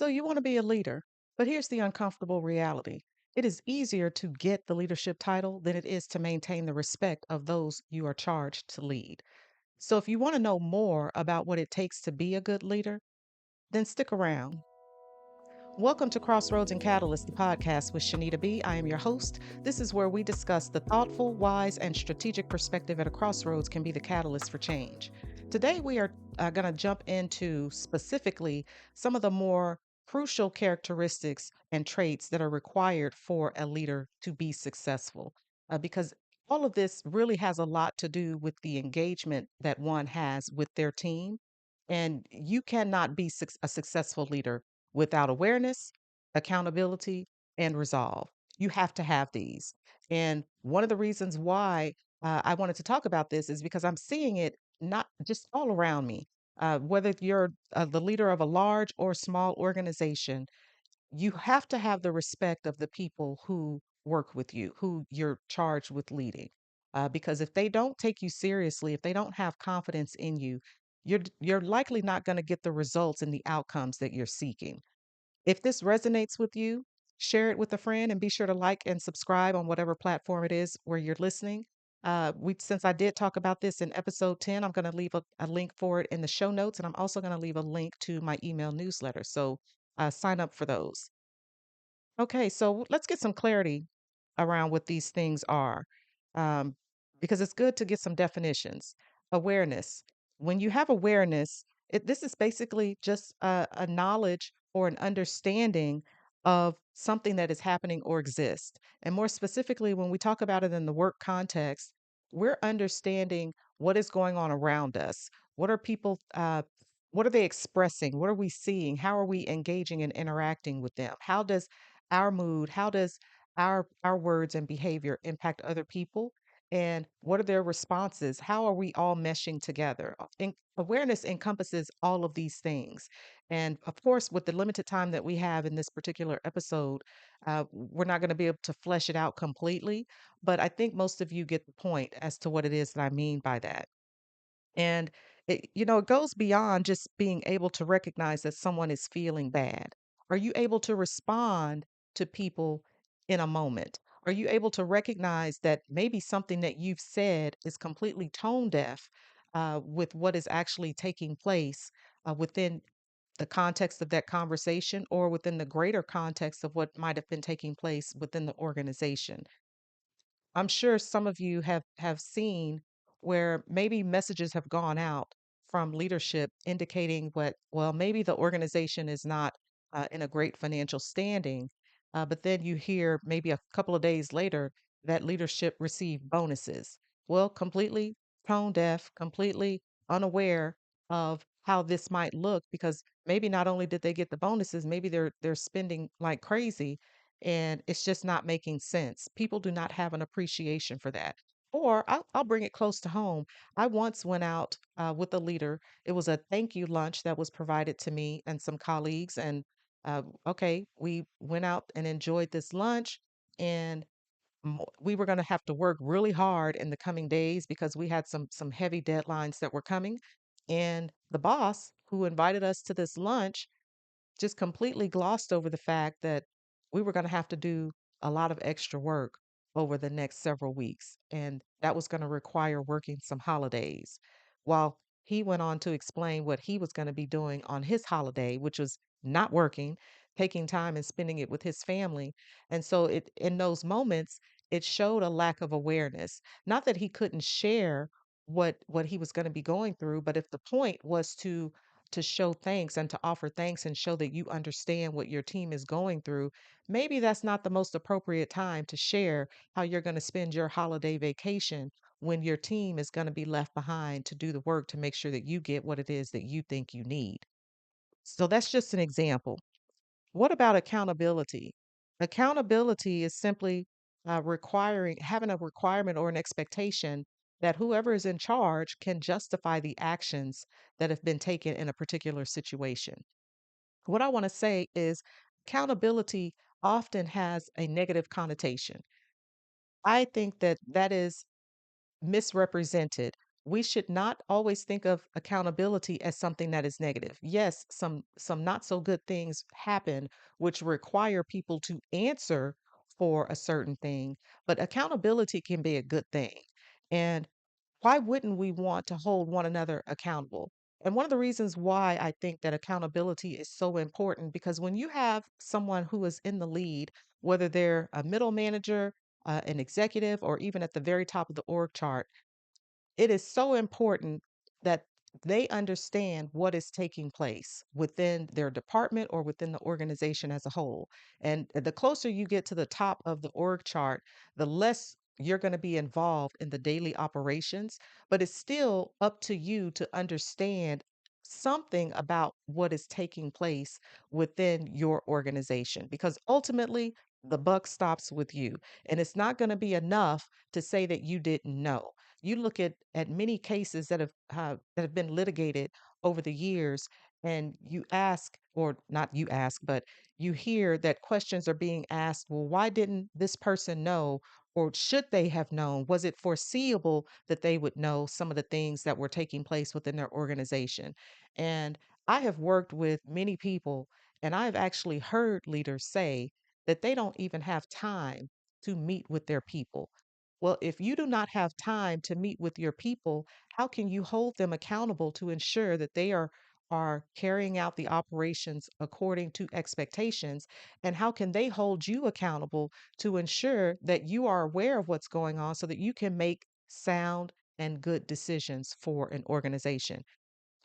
So you want to be a leader, but here's the uncomfortable reality. It is easier to get the leadership title than it is to maintain the respect of those you are charged to lead. So if you want to know more about what it takes to be a good leader, then stick around. Welcome to Crossroads and Catalysts, the podcast with Shanita B. I am your host. This is where we discuss the thoughtful, wise, and strategic perspective at a crossroads can be the catalyst for change. Today, we are going to jump into specifically some of the more crucial characteristics and traits that are required for a leader to be successful. Because all of this really has a lot to do with the engagement that one has with their team. And you cannot be a successful leader without awareness, accountability, and resolve. You have to have these. And one of the reasons why I wanted to talk about this is because I'm seeing it not just all around me. Whether you're the leader of a large or small organization, you have to have the respect of the people who work with you, who you're charged with leading. Because if they don't take you seriously, if they don't have confidence in you, you're likely not going to get the results and the outcomes that you're seeking. If this resonates with you, share it with a friend and be sure to like and subscribe on whatever platform it is where you're listening. Since I did talk about this in episode 10, I'm going to leave a link for it in the show notes, and I'm also going to leave a link to my email newsletter. So sign up for those. Okay, so let's get some clarity around what these things are, um, because it's good to get some definitions. Awareness. When you have awareness, this is basically just a knowledge or an understanding of something that is happening or exists. And more specifically, when we talk about it in the work context, we're understanding what is going on around us. What are people? What are they expressing? What are we seeing? How are we engaging and interacting with them? How does our mood, how does our words and behavior impact other people, and what are their responses? How are we all meshing together? Awareness encompasses all of these things, and of course, with the limited time that we have in this particular episode, we're not going to be able to flesh it out completely, but I think most of you get the point as to what it is that I mean by that. And it goes beyond just being able to recognize that someone is feeling bad. Are you able to respond to people in a moment? Are you able to recognize that maybe something that you've said is completely tone deaf with what is actually taking place within the context of that conversation or within the greater context of what might have been taking place within the organization? I'm sure some of you have seen where maybe messages have gone out from leadership indicating well, maybe the organization is not in a great financial standing, but then you hear maybe a couple of days later that leadership received bonuses. Well, completely tone deaf, completely unaware of how this might look because maybe not only did they get the bonuses, maybe they're spending like crazy and it's just not making sense. People do not have an appreciation for that. Or I'll bring it close to home. I once went out with a leader. It was a thank you lunch that was provided to me and some colleagues. And okay, we went out and enjoyed this lunch. And we were going to have to work really hard in the coming days because we had some heavy deadlines that were coming. And the boss who invited us to this lunch just completely glossed over the fact that we were going to have to do a lot of extra work over the next several weeks. And that was going to require working some holidays. While he went on to explain what he was going to be doing on his holiday, which was not working, taking time and spending it with his family. And so in those moments, it showed a lack of awareness. Not that he couldn't share what he was going to be going through, but if the point was to show thanks and to offer thanks and show that you understand what your team is going through, maybe that's not the most appropriate time to share how you're going to spend your holiday vacation when your team is going to be left behind to do the work to make sure that you get what it is that you think you need. So that's just an example. What about accountability? Accountability is simply having a requirement or an expectation that whoever is in charge can justify the actions that have been taken in a particular situation. What I want to say is accountability often has a negative connotation. I think that that is misrepresented we should not always think of accountability as something that is negative. Yes, some not so good things happen which require people to answer for a certain thing, but accountability can be a good thing. And why wouldn't we want to hold one another accountable? And one of the reasons why I think that accountability is so important, because when you have someone who is in the lead, whether they're a middle manager, an executive, or even at the very top of the org chart, it is so important that they understand what is taking place within their department or within the organization as a whole. And the closer you get to the top of the org chart, the less you're going to be involved in the daily operations, but it's still up to you to understand something about what is taking place within your organization, because ultimately the buck stops with you, and it's not going to be enough to say that you didn't know. You look at many cases that have been litigated over the years, and you ask, or not you ask, but you hear that questions are being asked. Well, why didn't this person know, or should they have known? Was it foreseeable that they would know some of the things that were taking place within their organization? And I have worked with many people, and I've actually heard leaders say that they don't even have time to meet with their people. Well, if you do not have time to meet with your people, how can you hold them accountable to ensure that they are carrying out the operations according to expectations? And how can they hold you accountable to ensure that you are aware of what's going on so that you can make sound and good decisions for an organization?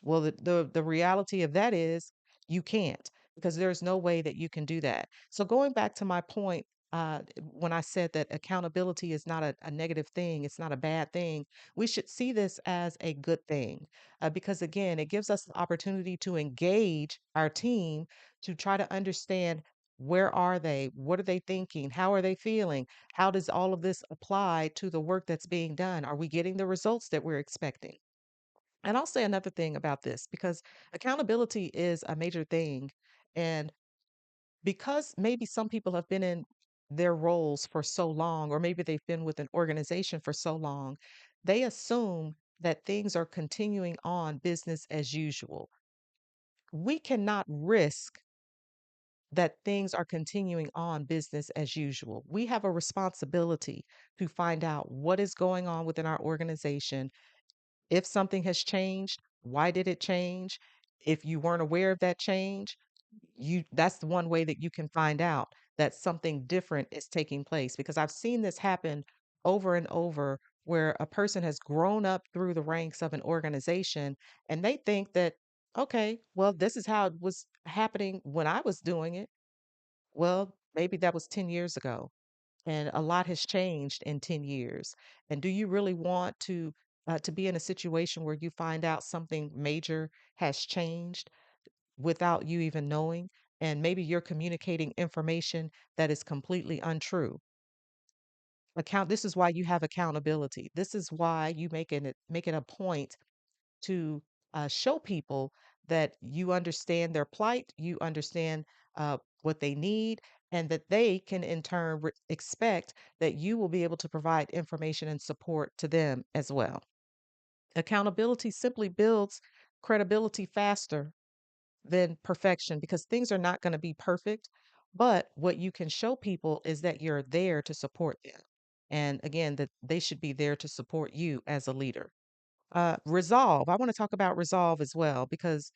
Well, the reality of that is you can't, because there's no way that you can do that. So going back to my point, when I said that accountability is not a negative thing, it's not a bad thing, we should see this as a good thing, because again, it gives us the opportunity to engage our team to try to understand, where are they? What are they thinking? How are they feeling? How does all of this apply to the work that's being done? Are we getting the results that we're expecting? And I'll say another thing about this, because accountability is a major thing. And because maybe some people have been in their roles for so long, or maybe they've been with an organization for so long, they assume that things are continuing on business as usual. We cannot risk that things are continuing on business as usual. We have a responsibility to find out what is going on within our organization. If something has changed, why did it change? If you weren't aware of that change, you that's the one way that you can find out that something different is taking place, because I've seen this happen over and over, where a person has grown up through the ranks of an organization and they think that, okay, well, this is how it was happening when I was doing it. Well, maybe that was 10 years ago, and a lot has changed in 10 years. And do you really want to be in a situation where you find out something major has changed without you even knowing, and maybe you're communicating information that is completely untrue? This is why you have accountability. This is why you make it a point to show people that you understand their plight, you understand what they need, and that they can in turn expect that you will be able to provide information and support to them as well. Accountability simply builds credibility faster than perfection, because things are not going to be perfect. But what you can show people is that you're there to support them. And again, that they should be there to support you as a leader. Resolve. I want to talk about resolve as well, because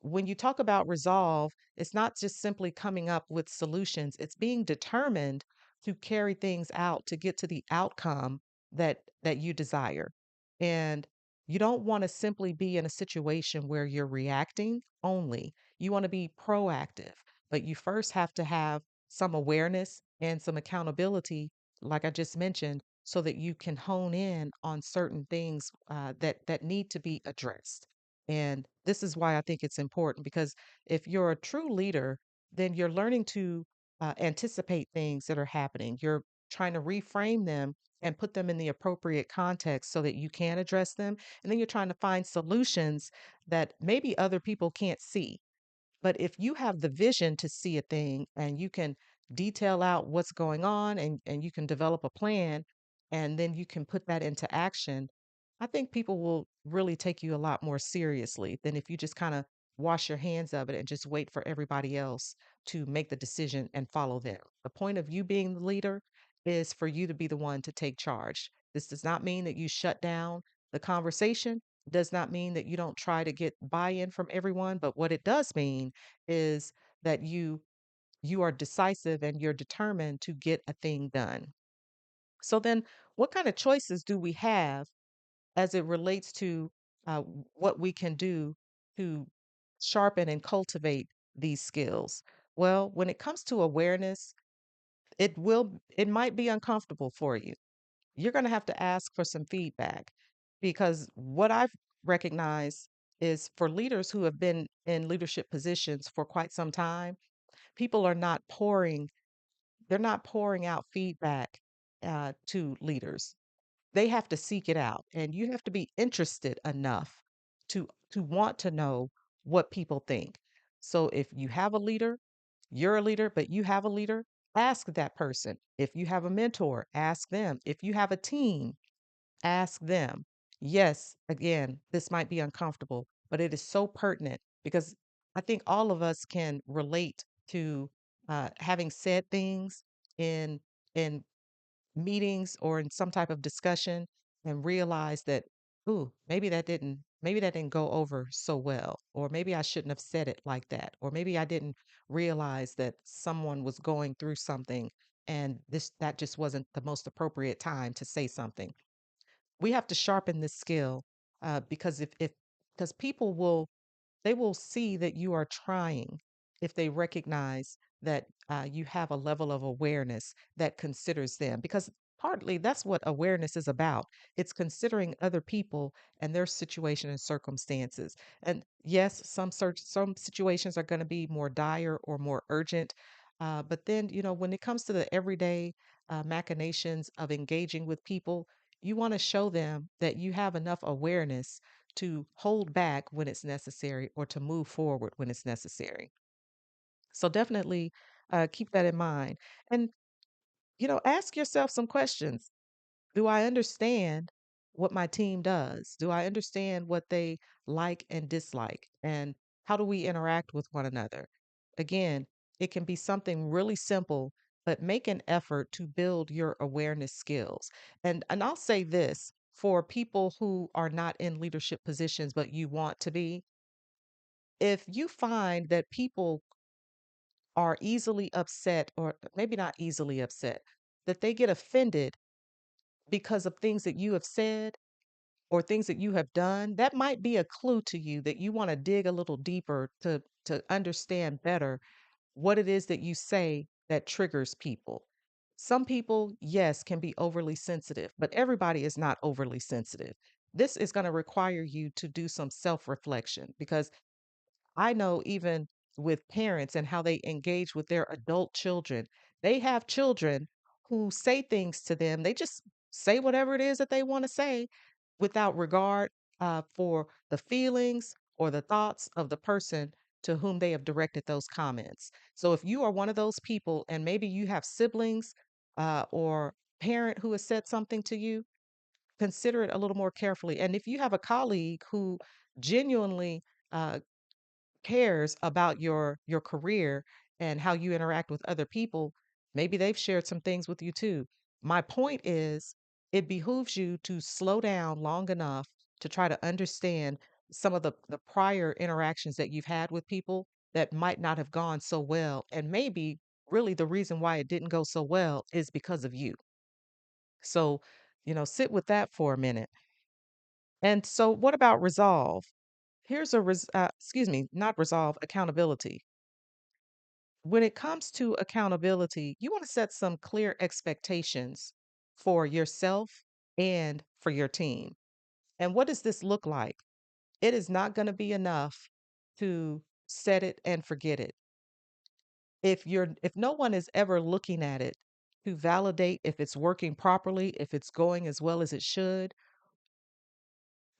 when you talk about resolve, it's not just simply coming up with solutions, it's being determined to carry things out to get to the outcome that you desire. And you don't want to simply be in a situation where you're reacting only. You want to be proactive, but you first have to have some awareness and some accountability, like I just mentioned, so that you can hone in on certain things that need to be addressed. And this is why I think it's important, because if you're a true leader, then you're learning to anticipate things that are happening. You're trying to reframe them and put them in the appropriate context so that you can address them. And then you're trying to find solutions that maybe other people can't see. But if you have the vision to see a thing, and you can detail out what's going on, and you can develop a plan, and then you can put that into action, I think people will really take you a lot more seriously than if you just kind of wash your hands of it and just wait for everybody else to make the decision and follow them. The point of you being the leader is for you to be the one to take charge. This does not mean that you shut down the conversation, does not mean that you don't try to get buy-in from everyone, but what it does mean is that you are decisive and you're determined to get a thing done. So then what kind of choices do we have as it relates to what we can do to sharpen and cultivate these skills? Well, when it comes to awareness, it might be uncomfortable for you. You're going to have to ask for some feedback because what I've recognized is for leaders who have been in leadership positions for quite some time, people are not pouring they're not pouring out feedback to leaders. They have to seek it out, and you have to be interested enough to want to know what people think. So if you have a leader, you're a leader, but you have a leader, ask that person. If you have a mentor, ask them. If you have a team, ask them. Yes, again, this might be uncomfortable, but it is so pertinent because I think all of us can relate to having said things in in meetings or in some type of discussion and realize that, ooh, maybe that didn't go over so well, or maybe I shouldn't have said it like that, or maybe I didn't realize that someone was going through something and that just wasn't the most appropriate time to say something. We have to sharpen this skill because if because people will see that you are trying if they recognize that you have a level of awareness that considers them. Because partly that's what awareness is about. It's considering other people and their situation and circumstances. And yes, some situations are going to be more dire or more urgent. But then, when it comes to the everyday machinations of engaging with people, you want to show them that you have enough awareness to hold back when it's necessary or to move forward when it's necessary. So definitely keep that in mind. And, ask yourself some questions. Do I understand what my team does? Do I understand what they like and dislike? And how do we interact with one another? Again, it can be something really simple, but make an effort to build your awareness skills. And I'll say this for people who are not in leadership positions, but you want to be, if you find that people are easily upset, or maybe not easily upset, that they get offended because of things that you have said or things that you have done, that might be a clue to you that you want to dig a little deeper to understand better what it is that you say that triggers people. Some people, yes, can be overly sensitive, but everybody is not overly sensitive. This is going to require you to do some self-reflection because I know even with parents and how they engage with their adult children, they have children who say things to them. They just say whatever it is that they want to say without regard for the feelings or the thoughts of the person to whom they have directed those comments. So if you are one of those people and maybe you have siblings or parent who has said something to you, consider it a little more carefully. And if you have a colleague who genuinely uh, cares about your career and how you interact with other people, maybe they've shared some things with you too. My point is, it behooves you to slow down long enough to try to understand some of the prior interactions that you've had with people that might not have gone so well. And maybe really the reason why it didn't go so well is because of you. So, sit with that for a minute. And so, what about resolve? Excuse me, not resolve, accountability. When it comes to accountability, you want to set some clear expectations for yourself and for your team. And what does this look like? It is not going to be enough to set it and forget it. If no one is ever looking at it to validate if it's working properly, if it's going as well as it should,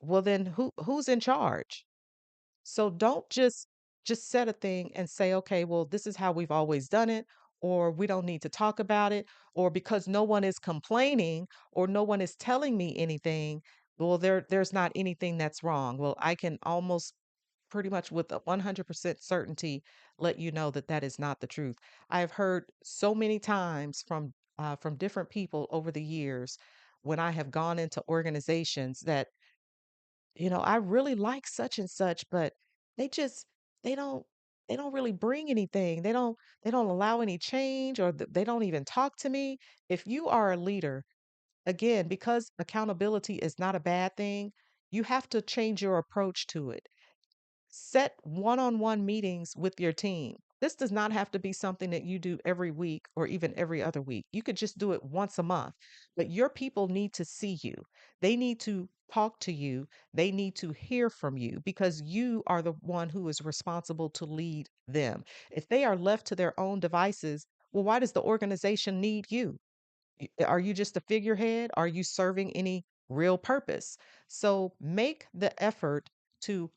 well then who's in charge? So don't just set a thing and say, okay, well, this is how we've always done it, or we don't need to talk about it, or because no one is complaining or no one is telling me anything, Well, there's not anything that's wrong. Well, I can almost pretty much with a 100% certainty let you know that that is not the truth. I have heard so many times from different people over the years when I have gone into organizations that, I really like such and such, but they just they don't they don't really bring anything. They don't allow any change, or they don't even talk to me. If you are a leader, again, because accountability is not a bad thing, you have to change your approach to it. Set one-on-one meetings with your team. This does not have to be something that you do every week or even every other week. You could just do it once a month. But your people need to see you. They need to talk to you. They need to hear from you because you are the one who is responsible to lead them. If they are left to their own devices, well, why does the organization need you? Are you just a figurehead? Are you serving any real purpose? So make the effort to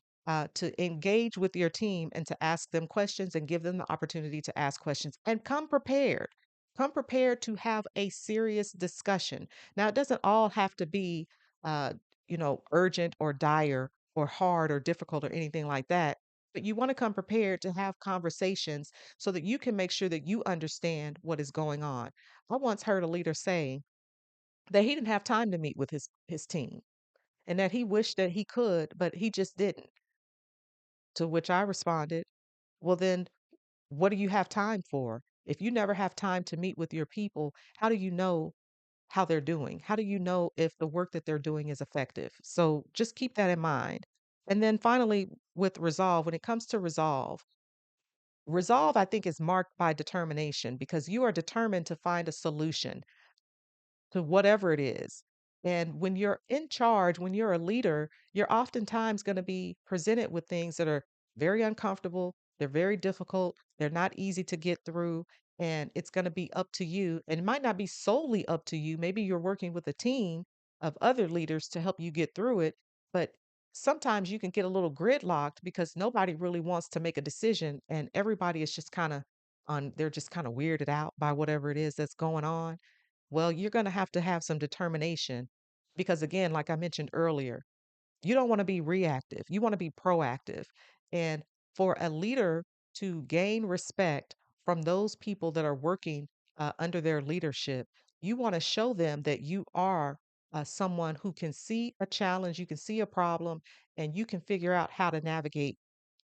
engage with your team and to ask them questions and give them the opportunity to ask questions and come prepared. Come prepared to have a serious discussion. Now, it doesn't all have to be, uh, urgent or dire or hard or difficult or anything like that. But you want to come prepared to have conversations so that you can make sure that you understand what is going on. I once heard a leader say that he didn't have time to meet with his team and that he wished that he could, but he just didn't. To which I responded, well, then what do you have time for? If you never have time to meet with your people, how do you know how they're doing? How do you know if the work that they're doing is effective? So just keep that in mind. And then finally, with resolve, when it comes to resolve, I think, is marked by determination because you are determined to find a solution to whatever it is. And when you're in charge, when you're a leader, you're oftentimes going to be presented with things that are very uncomfortable. They're very difficult. They're not easy to get through. And it's going to be up to you. And it might not be solely up to you. Maybe you're working with a team of other leaders to help you get through it. But sometimes you can get a little gridlocked because nobody really wants to make a decision. And everybody is just kind of they're just kind of weirded out by whatever it is that's going on. Well, you're going to have some determination because, again, like I mentioned earlier, you don't want to be reactive. You want to be proactive. And for a leader to gain respect from those people that are working under their leadership, you want to show them that you are someone who can see a challenge, you can see a problem, and you can figure out how to navigate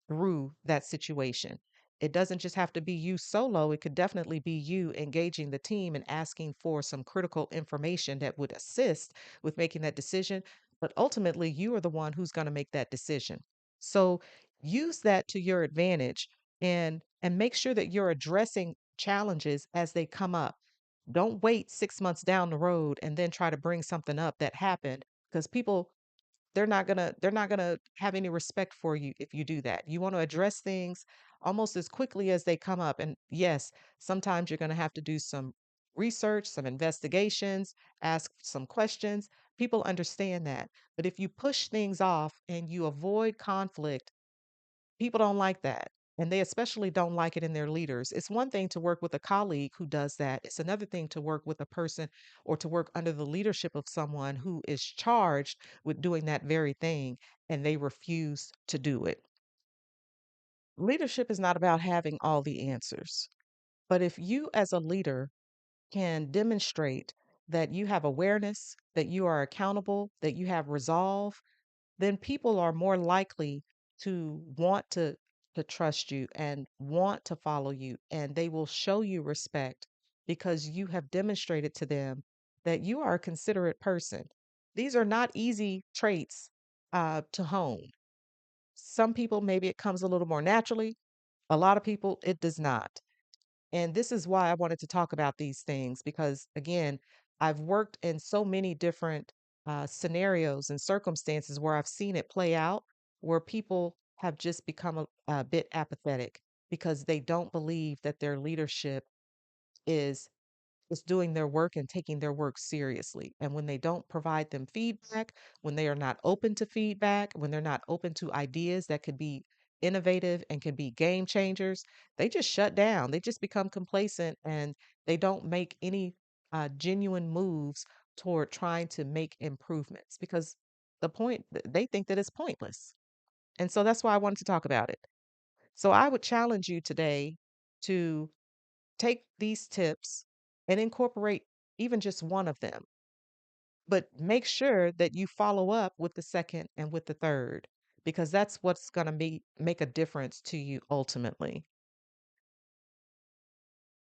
through that situation. It doesn't just have to be you solo, it could definitely be you engaging the team and asking for some critical information that would assist with making that decision. But ultimately, you are the one who's going to make that decision. So use that to your advantage and make sure that you're addressing challenges as they come up. Don't wait 6 months down the road and then try to bring something up that happened because people they're not gonna have any respect for you if you do that. You want to address things almost as quickly as they come up. And yes, sometimes you're going to have to do some research, some investigations, ask some questions. People understand that. But if you push things off and you avoid conflict, people don't like that. And they especially don't like it in their leaders. It's one thing to work with a colleague who does that. It's another thing to work with a person or to work under the leadership of someone who is charged with doing that very thing and they refuse to do it. Leadership is not about having all the answers. But if you, as a leader, can demonstrate that you have awareness, that you are accountable, that you have resolve, then people are more likely to want to trust you and want to follow you, and they will show you respect because you have demonstrated to them that you are a considerate person. These are not easy traits to hone. Some people, maybe it comes a little more naturally. A lot of people, it does not. And this is why I wanted to talk about these things because, again, I've worked in so many different scenarios and circumstances where I've seen it play out, where people have just become a bit apathetic because they don't believe that their leadership is doing their work and taking their work seriously. And when they don't provide them feedback, when they are not open to feedback, when they're not open to ideas that could be innovative and can be game changers, they just shut down. They just become complacent and they don't make any genuine moves toward trying to make improvements because they think that it's pointless. And so that's why I wanted to talk about it. So I would challenge you today to take these tips and incorporate even just one of them, but make sure that you follow up with the second and with the third, because that's what's going to make a difference to you ultimately.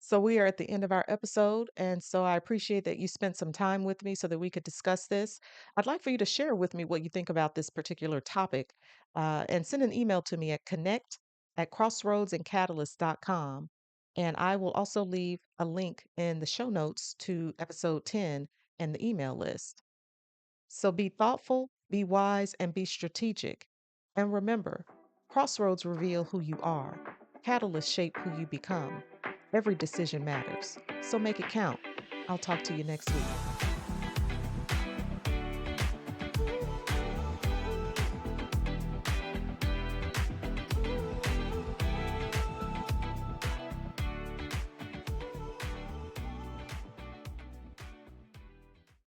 So we are at the end of our episode, and so I appreciate that you spent some time with me so that we could discuss this. I'd like for you to share with me what you think about this particular topic, and send an email to me at connect@crossroadsandcatalysts.com. And I will also leave a link in the show notes to episode 10 and the email list. So be thoughtful, be wise, and be strategic. And remember, crossroads reveal who you are, catalysts shape who you become. Every decision matters, so make it count. I'll talk to you next week.